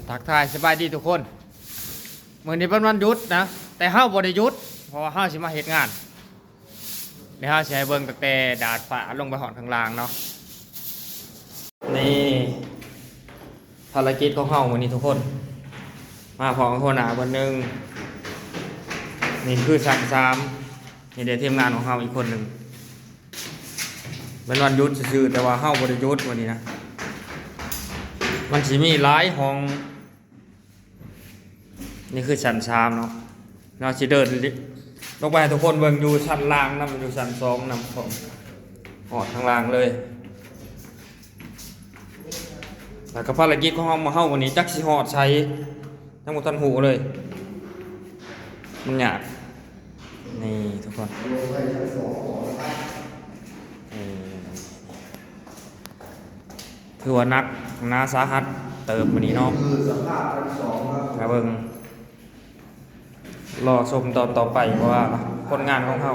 ทักทายสบายดีทุกคนมื้อนี้เป็นวันหยุดนะแต่เฮาบ่ได้หยุดเพราะว่าเฮาสิมาเฮ็ดงานเดี๋ยวเฮาสิให้เบิ่งตั้งแต่ดาดฟ้าลงไปหอดข้างล่างเนาะนี่ภารกิจของเฮามื้อนี้ทุกคนมาพร้อมกับหัวหน้าเพิ่นนึงนี่คือชั้น3นี่เดี๋ยวทีมงานของเฮาอีกคนหนึงเป็นวันหยุดซื่อๆแต่ว่าเฮาบ่ได้หยุดวันนี้นะมันสิมีหลายห้องนี่คือชั้น3เนาะเราสิเดินลงไปให้ทุกคนเบิ่งอยู่ชั้นล่างนำอยู่ชั้น2นำของหอดข้างล่างเลยแล้วก็ภารกิจของเฮามาเฮาวันนี้จักสิฮอดใช้ทั้งหมดทันหูเลยมันยากนี่ทุกคนถือว่านักนาสาหัสเติมวันนี้เนาะมาเบิ่งรอชมตอนต่อไปว่าผลงานของเขา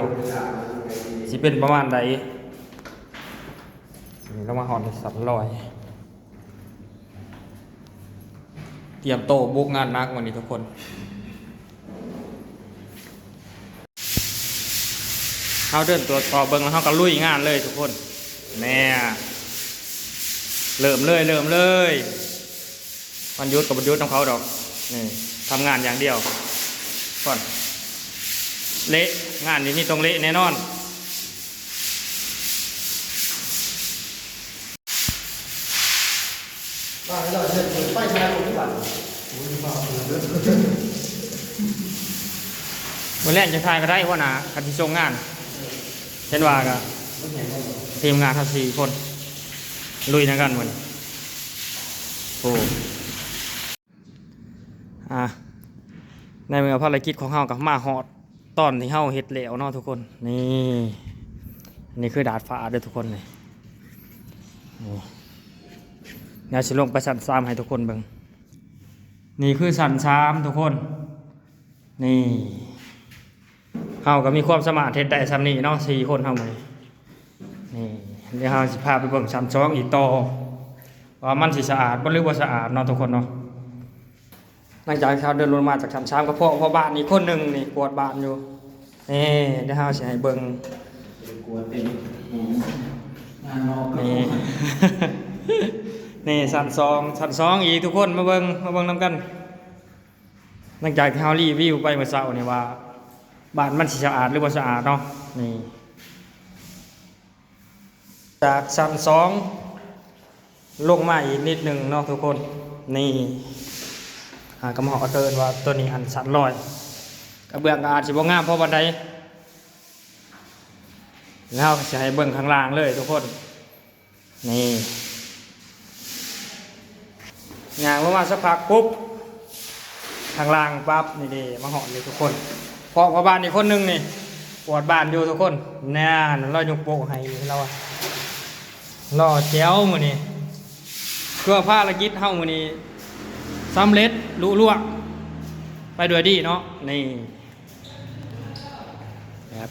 สิเป็นประมาณใดนี่เรามาหอดสับลอยเตรียมโตบุกงานนักวันนี้ทุกคนเขาเดินตัวต่อเบิ่งแล้วเขาก็ลุยงานเลยทุกคนแน่เริ่มเลยวันหยุดกับวันหยุดของเขาดอกนี่ทำงานอย่างเดียวก่อนเละงานนี้ต้องเละแน่นอนวันแรกจะทายก็ได้ว่านะคันที่ส่งงานเช่นว่ากับทีมงานทั้ง4 คนลุยในกันวันโอ้ในเมื่อภารกิจของเฮากับมาฮอดตอนที่เฮาเฮ็ดแล้วเนาะทุกคนนี่คือดาดฟ้าเด้อทุกคนนี่เดี๋ยวสิลงไปชั้น3ให้ทุกคนเบิ่งนี่คือชั้น3ทุกคนนี่เฮาก็มีความสามารถเฮ็ดได้ซ้ำนี้เนาะ4 คนเฮามื้อนี้นี่เดี๋ยวเฮาสิพาไปเบิ่งชั้น2อีกต่อว่ามันสิสะอาดบ่หรือบ่สะอาดเนาะทุกคนเนาะหลังจากเขาเดินลงมาจากชั้น3ก็พ่อบ้านนี่คนหนึ่งนี่กวาดบ้านอยู่นี่เดี๋ยวเราจะให้เบิ่งกวาดเป็นนี่นี่ชั้น2อีกทุกคนมาเบิ่งนำกันหลังจากที่เขารีวิวไปเมื่อเช้านี่ว่าบ้านมันสิสะอาดหรือบ่สะอาดเนาะนี่จากชั้น2ลงมาอีกนิดนึงเนาะทุกคนนี่กระหม่อมเกินว่าตัวนี้อันสันลอยกระเบื้องอาจจะบ่งามเพราะบันไดแล้วจะให้เบื้องข้างล่างเลยทุกคนนี่งานมาสักพักปุ๊บข้างล่างปั๊บนี่ดีมาหอดเลยทุกคนพอบ้านอีกคนนึงนี่ปวดบ้านอยู่ทุกคนแน่นเรายกโปะให้เรารอเจ้ามือนี่เพื่อภารกิจเฮ้ามือนี่สำเร็จลุล่วงไปด้วยดีเนาะนี่ครับ